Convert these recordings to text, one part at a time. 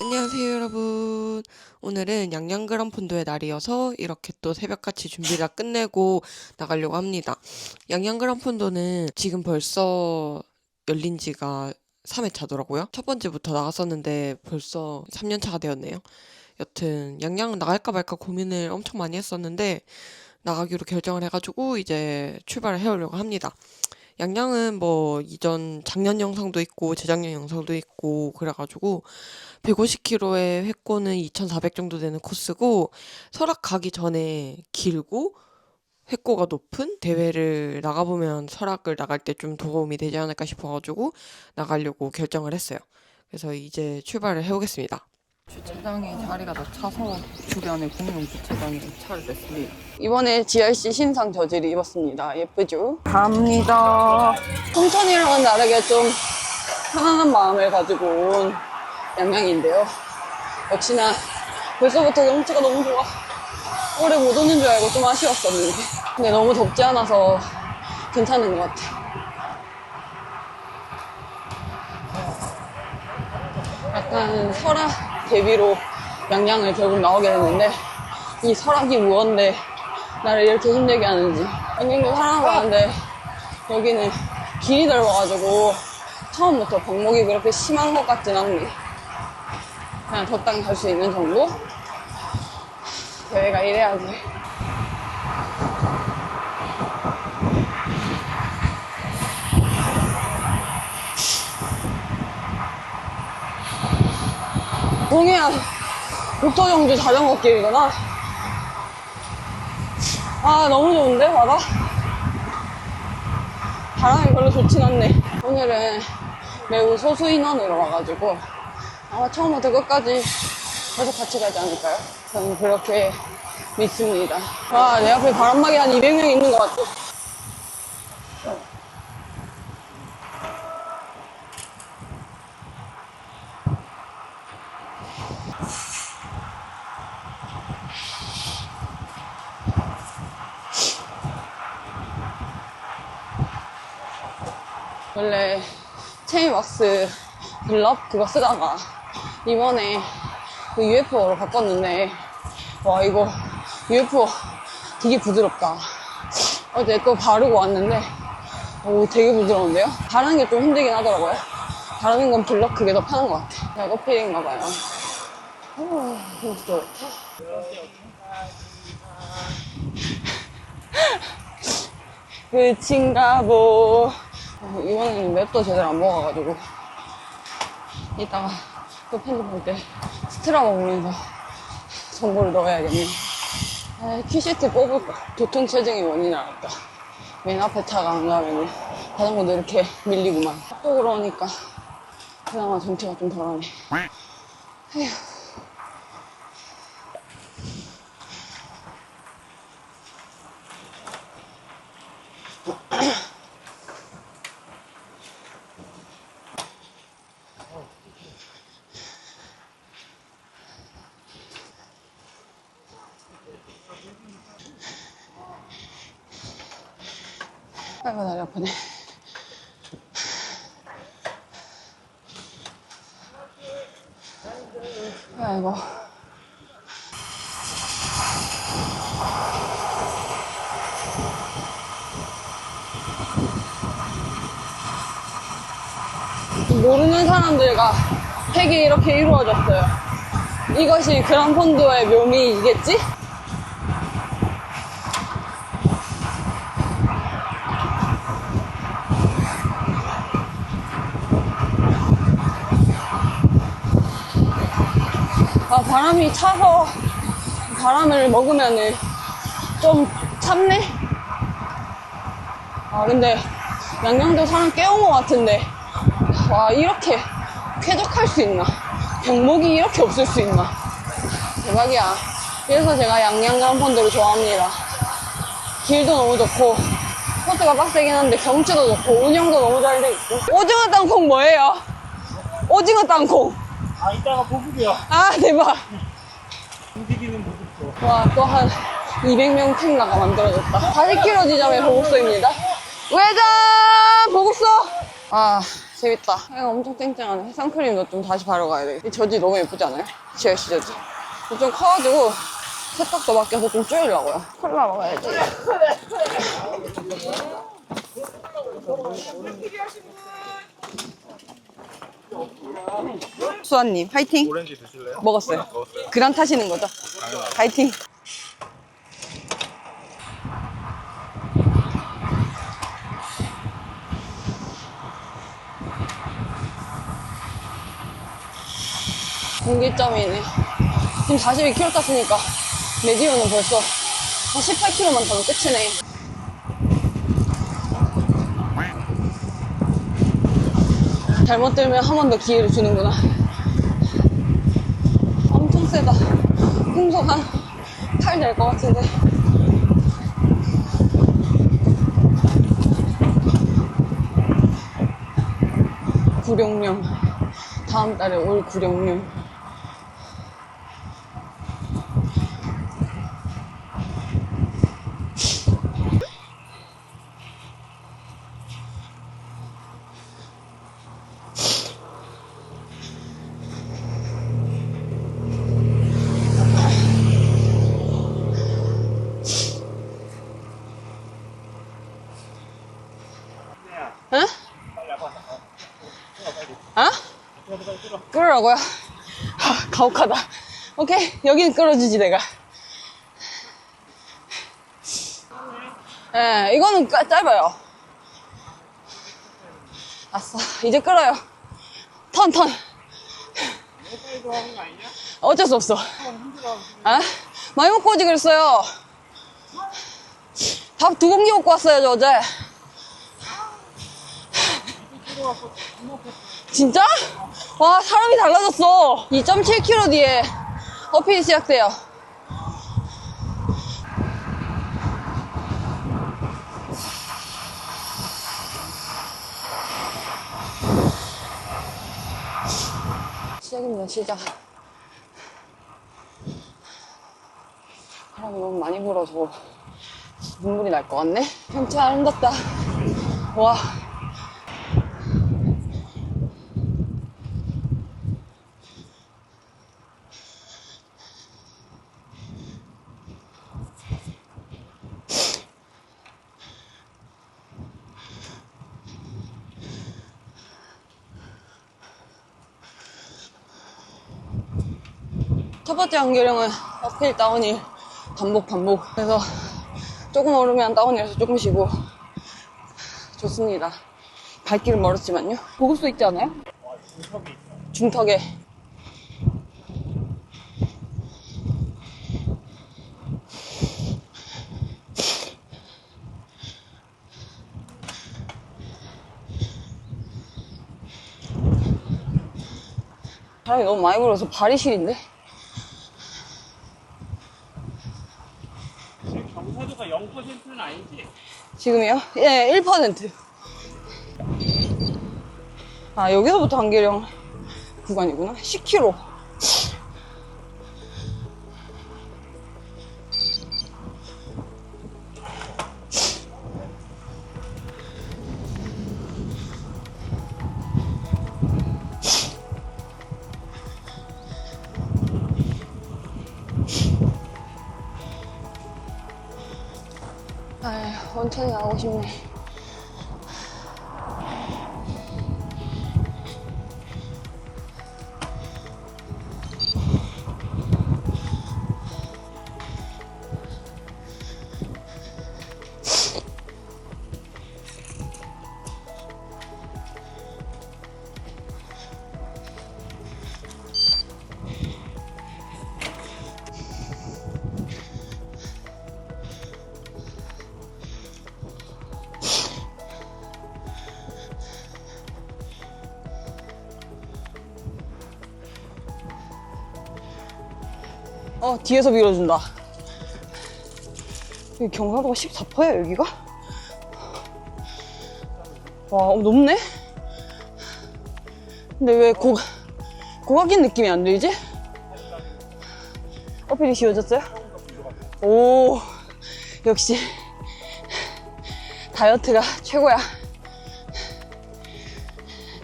안녕하세요 여러분. 오늘은 양양그란폰도의 날이어서 이렇게 또 새벽같이 준비 다 끝내고 나가려고 합니다. 양양그란폰도는 지금 벌써 열린 지가 3회 차더라고요. 첫 번째부터 나갔었는데 벌써 3년 차가 되었네요. 여튼 양양은 나갈까 말까 고민을 엄청 많이 했었는데 나가기로 결정을 해가지고 이제 출발을 해오려고 합니다. 양양은 뭐 이전 작년 영상도 있고 재작년 영상도 있고 그래가지고 150km의 회권은 2,400 정도 되는 코스고 설악 가기 전에 길고 회고가 높은 대회를 나가보면 설악을 나갈 때 좀 도움이 되지 않을까 싶어가지고 나가려고 결정을 했어요. 그래서 이제 출발을 해오겠습니다. 주차장에 자리가 더 차서 주변에 공용 주차장에 차를 냈습니다. 이번에 GRC 신상 저지를 입었습니다. 예쁘죠? 갑니다. 홈턴이랑은 다르게 좀 편안한 마음을 가지고 온 양양인데요. 역시나 벌써부터 경치가 너무 좋아. 오래 못 오는 줄 알고 좀 아쉬웠었는데 근데 너무 덥지 않아서 괜찮은 것 같아. 약간 설악 대비로 양양을 결국 나오게 됐는데 이 설악이 무언데 나를 이렇게 힘들게 하는지. 양양도 사랑하는데 여기는 길이 넓어가지고 처음부터 방목이 그렇게 심한 것 같진 않네. 그냥 적당히 갈 수 있는 정도? 대회가 이래야지. 동해안 북토정주 자전거 길이구나. 아 너무 좋은데 바다? 바람이 별로 좋진 않네. 오늘은 매우 소수 인원으로 와가지고 아마 처음부터 끝까지 계속 같이 가지 않을까요? 저는 그렇게 믿습니다. 와, 내 앞에 바람막이 한 200명 있는 것 같아. 원래 체이왁스 글럽 그거 쓰다가 이번에 그 UFO로 바꿨는데 와 이거 UFO 되게 부드럽다. 어제 또 바르고 왔는데 오 되게 부드러운데요? 바르는 게 좀 힘들긴 하더라고요. 바르는 건 블럭 그게 더 편한 것 같아. 작업필인가 봐요. 오 진짜 좋다. 끝인가 보. 이번에는 맵도 제대로 안 먹어가지고 이따가 또 편집할 때 스트라버 보면서 정보를 넣어야겠네. 아, 큐시트 뽑을까? 교통체증의 원인을 알았다. 맨 앞에 차가 안 가면 자전거도 이렇게 밀리구만. 앞쪽으로 오니까 그나마 정체가 좀 덜하네. 에휴. 아이고 다리 아프네. 아이고. 모르는 사람들과 팩이 이렇게 이루어졌어요. 이것이 그란폰도의 묘미이겠지? 아, 바람이 차서 바람을 먹으면은 좀 참네? 아, 근데 양양도 사람 깨운 것 같은데 와, 이렇게 쾌적할 수 있나? 병목이 이렇게 없을 수 있나? 대박이야. 그래서 제가 양양그란폰도를 좋아합니다. 길도 너무 좋고 코스가 빡세긴 한데 경치도 좋고 운영도 너무 잘 돼 있고. 오징어 땅콩 뭐예요? 오징어 땅콩. 아, 이따가 보급이요. 아, 대박. 움직이는 보급소. 와, 또 한 200명 탱가가 만들어졌다. 40km 지점의 보급소입니다. 외장 보급소. 아, 재밌다. 해가 엄청 쨍쨍하네. 선크림도 좀 다시 바르고 가야 돼. 이 저지 너무 예쁘지 않아요? GRC 저지. 좀 커가지고 색깔도 바뀌어서 좀 줄이려고요. 콜라 먹어야지. 수아님, 화이팅! 오렌지 드실래요? 먹었어요. 그란 타시는 거죠? 화이팅! 분기점이네. 지금 42km 탔으니까 메디오는 벌써 한 18km만 타면 끝이네. 잘못 들면 한 번 더 기회를 주는구나. 엄청 세다. 풍속 한 8 될 것 같은데. 구룡령. 다음 달에 올 구룡령. 응? 어? 끌으라고요? 하, 가혹하다. 오케이, 여기는 끌어주지 내가. 예, 이거는 짧아요. 아싸, 이제 끌어요. 턴. 어쩔 수 없어. 아? 많이 먹고 오지 그랬어요. 밥 2공기 먹고 왔어요, 저 어제. 진짜? 와, 사람이 달라졌어. 2.7km 뒤에 어필이 시작돼요. 시작입니다, 시작. 바람이 너무 많이 불어서 눈물이 날 것 같네? 경치 아름답다. 와. 첫 번째 안개령은 어필 다운힐 반복. 그래서 조금 오르면 다운힐에서 조금 쉬고 좋습니다. 발길은 멀었지만요. 보급소 있지 않아요? 중턱에. 바람이 너무 많이 불어서 발이 시린데? 지금 경사도가 0%는 아니지? 지금이요? 예, 1%. 아, 여기서부터 안개령 구간이구나. 10km. 아휴, 원천이 나오고 싶네. 뒤에서 밀어준다. 여기 경사도가 14%야, 여기가? 와, 높네? 근데 왜 고각인 느낌이 안 들지? 어필이 쉬워졌어요? 오, 역시 다이어트가 최고야.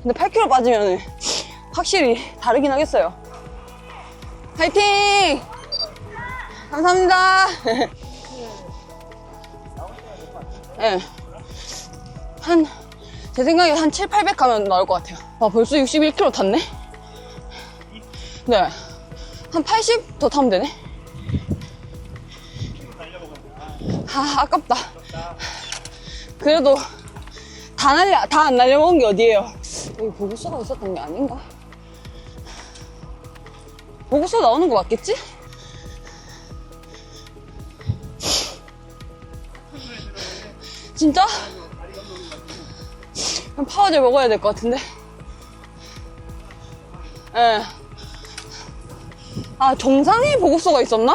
근데 8kg 빠지면 확실히 다르긴 하겠어요. 화이팅! 감사합니다. 예. 제 생각에 한 7, 800 가면 나올 것 같아요. 아, 벌써 61kg 탔네? 네. 한 80 더 타면 되네? 아, 아깝다. 그래도 다 안 날려먹은 게 어디예요? 여기 보고서가 있었던 게 아닌가? 보고서 나오는 거 맞겠지? 진짜? 그럼 파워젤 먹어야 될 것 같은데? 예. 아, 정상에 보고서가 있었나?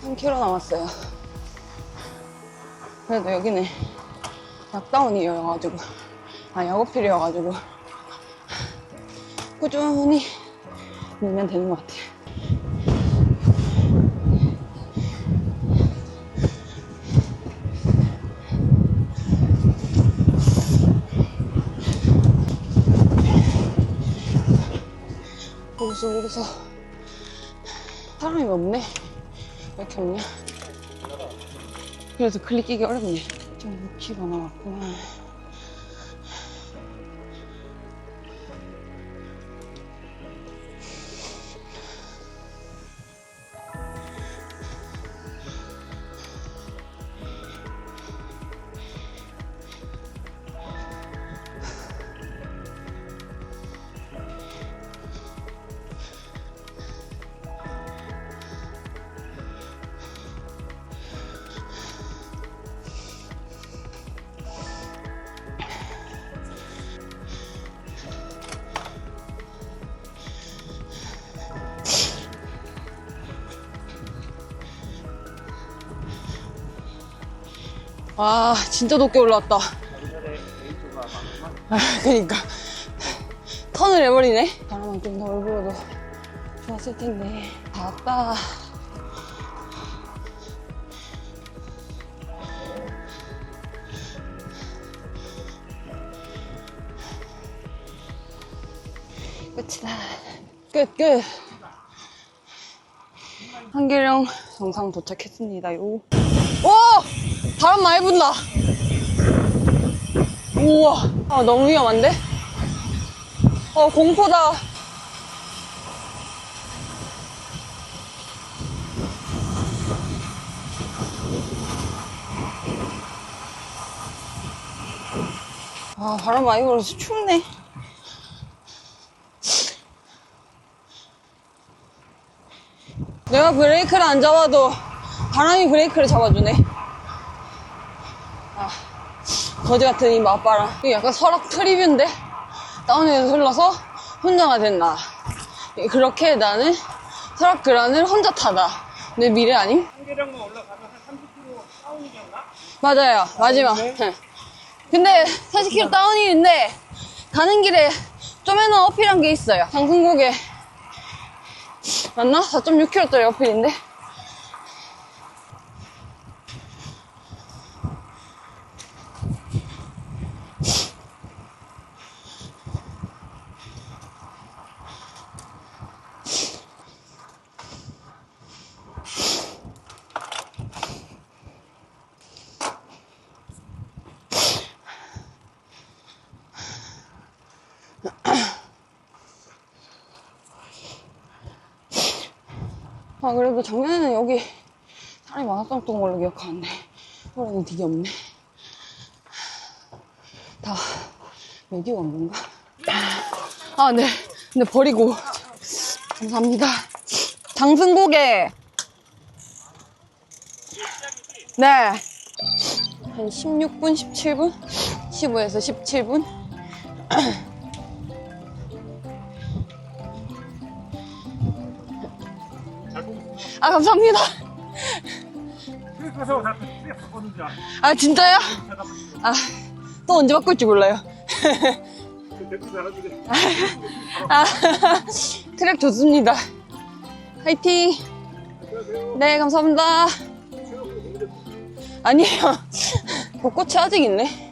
한 킬로 남았어요. 그래도 여기는 약다운이어가지고, 약어필이어가지고, 꾸준히 밀면 되는 것 같아요. 보고서 사람이 없네. 왜 이렇게 없냐? 그래서 클릭 끼기 어렵네. 좀 6kg 남았구나. 와, 진짜 높게 올라왔다. 그니까. 턴을 해버리네. 바람만 좀 더 불어도 좋았을 텐데. 다 왔다. 끝이다. 끝. 한계령 정상 도착했습니다요. 오! 바람 많이 분다. 우와. 아, 너무 위험한데? 공포다. 아, 바람 많이 불어서 춥네. 내가 브레이크를 안 잡아도 바람이 브레이크를 잡아주네. 아, 거지 같은 이 맞바람. 이게 약간 설악 트리뷰인데 다운에서 흘러서 혼자가 된다. 그렇게 나는 설악 그란을 혼자 타다. 내 미래 아님? 한계령만 올라가면 한 30km 다운이었나? 맞아요. 마지막. 네. 근데 40km 다운인데 가는 길에 좀에는 어필한 게 있어요. 장승곡에 맞나? 4.6km짜리 어필인데. 아, 그래도 작년에는 여기 사람이 많았던 걸로 기억하는데 올해는 되게 없네. 다 메디오 온 건가? 아, 네. 근데 버리고 감사합니다. 장승곡에 네. 한 16분, 17분? 15에서 17분? 아, 감사합니다. 그래서 나 그때 바꿨는 줄 알아. 아, 진짜요? 아, 또 언제 바꿀지 몰라요. 내거 잘하는데. 아, 트랙 좋습니다. 화이팅! 네, 감사합니다. 아니에요. 벚꽃이 아직 있네.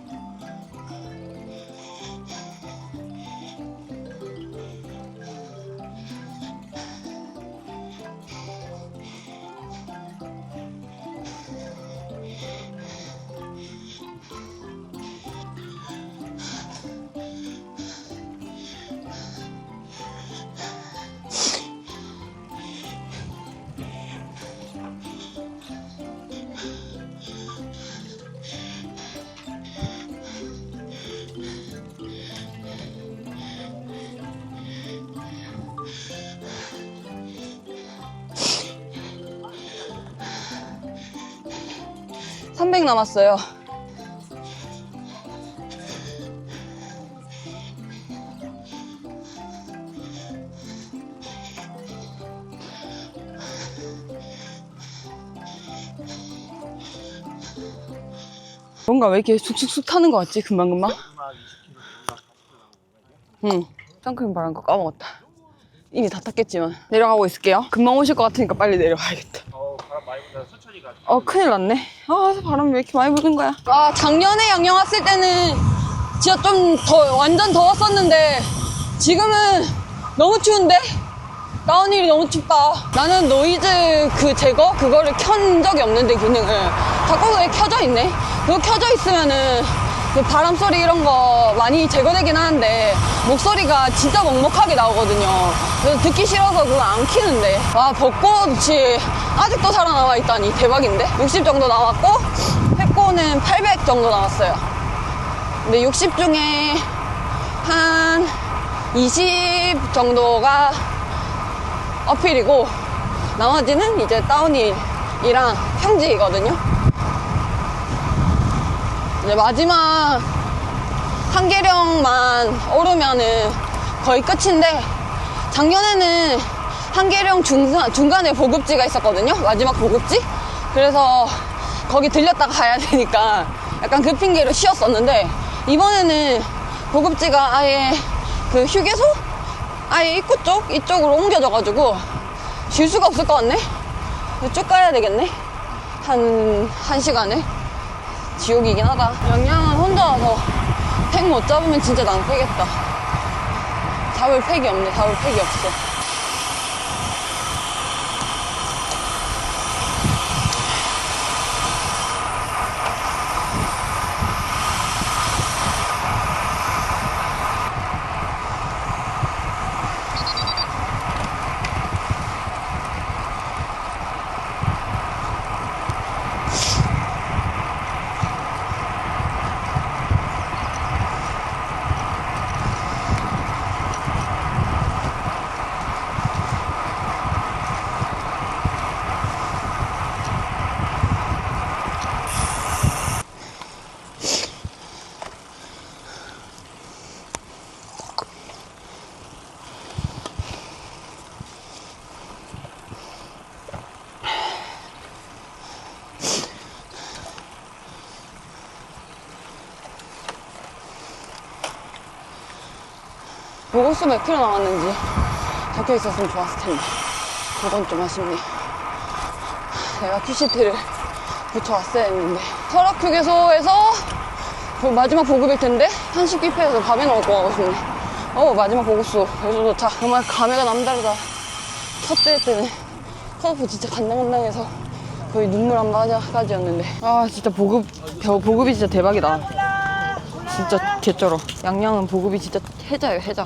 (300) 남았어요. 뭔가 왜 이렇게 쑥쑥쑥 타는 것 같지? 금방금방? 응. 선크림 바른 거 까먹었다. 이미 다 탔겠지만. 내려가고 있을게요. 금방 오실 것 같으니까 빨리 내려가야겠다. 바람 많이 분다. 천천히 가. 큰일 났네. 바람이 왜 이렇게 많이 부는 거야? 작년에 양양 왔을 때는 진짜 좀 완전 더웠었는데 지금은 너무 추운데? 다운힐이 너무 춥다. 나는 노이즈 제거? 그거를 켠 적이 없는데 기능을. 자꾸 왜 켜져 있네? 그거 켜져 있으면은 그 바람 소리 이런 거 많이 제거되긴 하는데 목소리가 진짜 먹먹하게 나오거든요. 그래서 듣기 싫어서 그거 안 키는데. 벚꽃이 아직도 살아남아 있다니 대박인데? 60 정도 남았고 햇꽃은 800 정도 남았어요. 근데 60 중에 한 20 정도가 어필이고 나머지는 이제 다운힐이랑 평지거든요. 이제 마지막 한계령만 오르면은 거의 끝인데 작년에는 한계령 중간에 보급지가 있었거든요. 마지막 보급지. 그래서 거기 들렸다가 가야 되니까 약간 그 핑계로 쉬었었는데 이번에는 보급지가 아예 그 휴게소? 아예 입구 이쪽으로 옮겨져가지고 쉴 수가 없을 것 같네. 쭉 가야 되겠네. 한 시간을. 지옥이긴 하다. 양양은 혼자 와서 팩 못 잡으면 진짜 낭패겠다. 잡을 팩이 없네. 잡을 팩이 없어. 보고수 몇 킬로 남았는지 적혀 있었으면 좋았을 텐데 그건 좀 아쉽네. 내가 큐시트를 붙여왔어야 했는데. 설악 휴게소에서 마지막 보급일 텐데 한식 뷔페에서 밥에 먹고 가고 싶네. 마지막 보고수 여기서 도착. 정말 감회가 남다르다. 첫째 때는 컷오프 진짜 간당간당해서 거의 눈물 한 바가지였는데 진짜 보급이 진짜 대박이다. 진짜 개쩔어. 양양은 보급이 진짜 해자예요, 해자.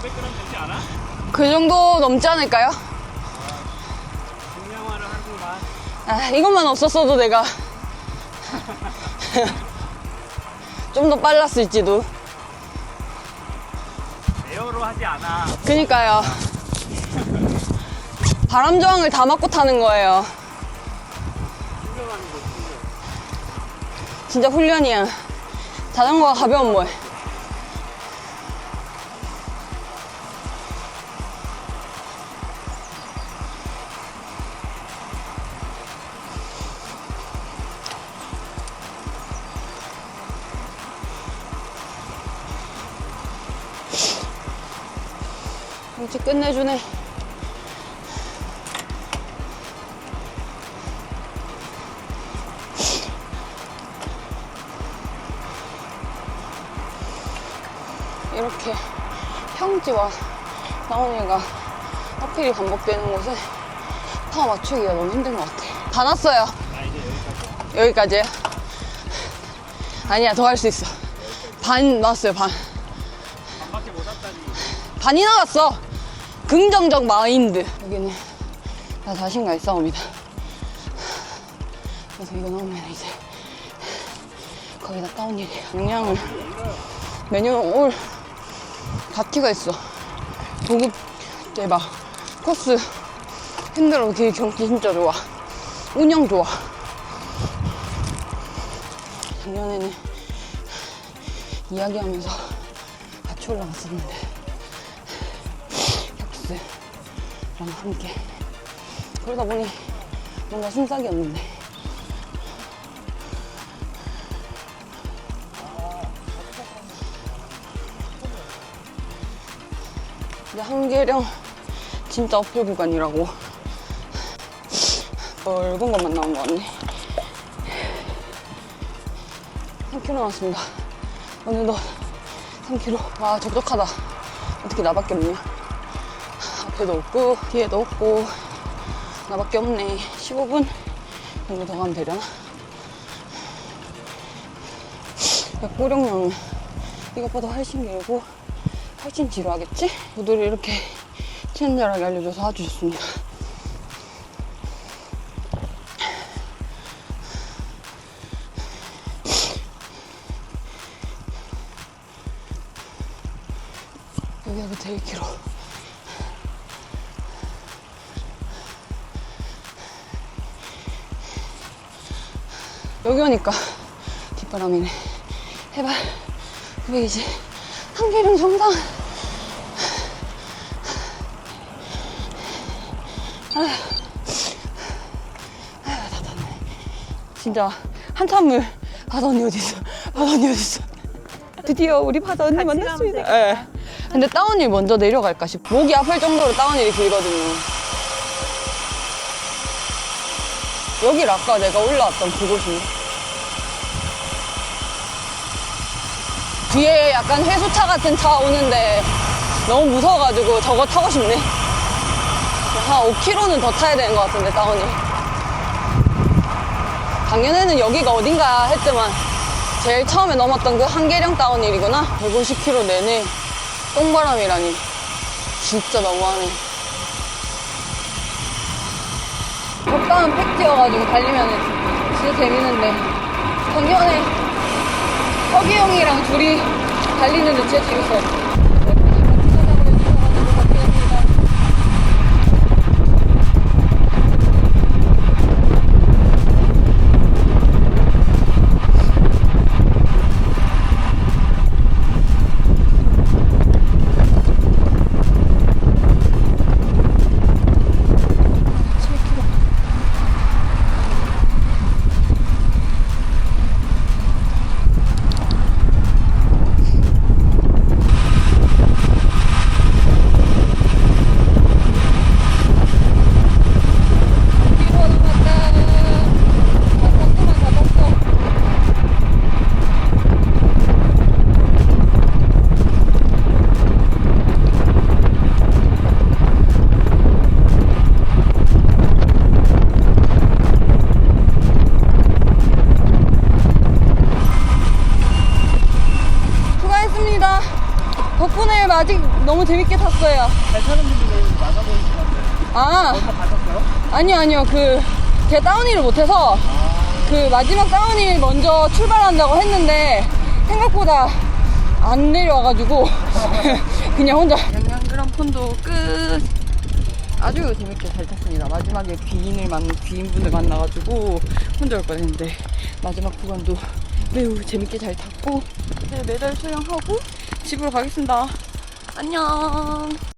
500g 되지 않아? 그 정도 넘지 않을까요? 중량화를 하는구만. 아, 이것만 없었어도 내가 좀 더 빨랐을지도. 에어로 하지 않아. 그니까요. 바람 저항을 다 막고 타는 거예요. 훈련하는 거 훈련. 진짜 훈련이야. 자전거가 가벼운 뭐해. 경치 끝내주네. 이렇게 평지와 다운힐과 어필이 반복되는 곳은 파워 맞추기가 너무 힘든 것 같아. 다 났어요. 나 이제 여기까지. 여기까지요? 아니야, 더 할 수 있어. 반 났어요, 반. 반밖에 못 왔다니. 반이 나갔어. 긍정적 마인드. 여기는 나 자신과의 싸움이다. 그래서 이거 넣으면 이제 거기다 다운힐이야. 용량을 매년 올 가티가 있어. 보급 대박. 코스 핸들로 뒤에 경치 진짜 좋아. 운영 좋아. 작년에는 이야기하면서 같이 올라갔었는데 혁스랑 함께 그러다 보니 뭔가 순삭이 없는데 근데 한계령 진짜 어필 구간이라고 넓은 것만 나온 거 같네. 3km 남았습니다. 어느덧 3km. 와, 적적하다. 어떻게 나밖에 없냐. 앞에도 없고 뒤에도 없고 나밖에 없네. 15분 정도 더 가면 되려나? 백보령령은 이것보다 훨씬 길고 훨씬 지루하겠지? 구두를 이렇게 친절하게 알려줘서 아주 좋습니다. 여기부터 1km. 여기 오니까 뒷바람이네. 해발 920. 한계령 정상. 아휴, 다 탔네. 진짜 한참을 바다 언니 어딨어? 바다 언니 어딨어? 드디어 우리 바다 언니 만났습니다. 예. 근데 다운힐 먼저 내려갈까 싶어. 목이 아플 정도로 다운힐이 길거든요. 여기를 아까 내가 올라왔던 그곳인데. 뒤에 약간 회수차 같은 차 오는데 너무 무서워가지고 저거 타고 싶네. 한 5km는 더 타야 되는 것 같은데, 다운힐. 작년에는 여기가 어딘가 했지만 제일 처음에 넘었던 그 한계령 다운힐이구나. 150km 내내 똥바람이라니 진짜 너무하네. 적당한 팩트여가지고 달리면은 진짜 재밌는데 작년에 혁이 형이랑 둘이 달리는데 진짜 재밌어요. 덕분에 아직 너무 재밌게 탔어요. 잘 타는 분들 많아 보이시는데. 아, 거기서 가셨어요? 아니요. 제가 다운힐을 못해서 그 마지막 다운힐 먼저 출발한다고 했는데 생각보다 안 내려와가지고 그냥 혼자. 양양그랑폰도 끝. 아주 재밌게 잘 탔습니다. 마지막에 귀인분을 만나가지고 혼자 올 뻔했는데 마지막 구간도 매우 재밌게 잘 탔고 이제 메달 수령하고 집으로 가겠습니다. 안녕.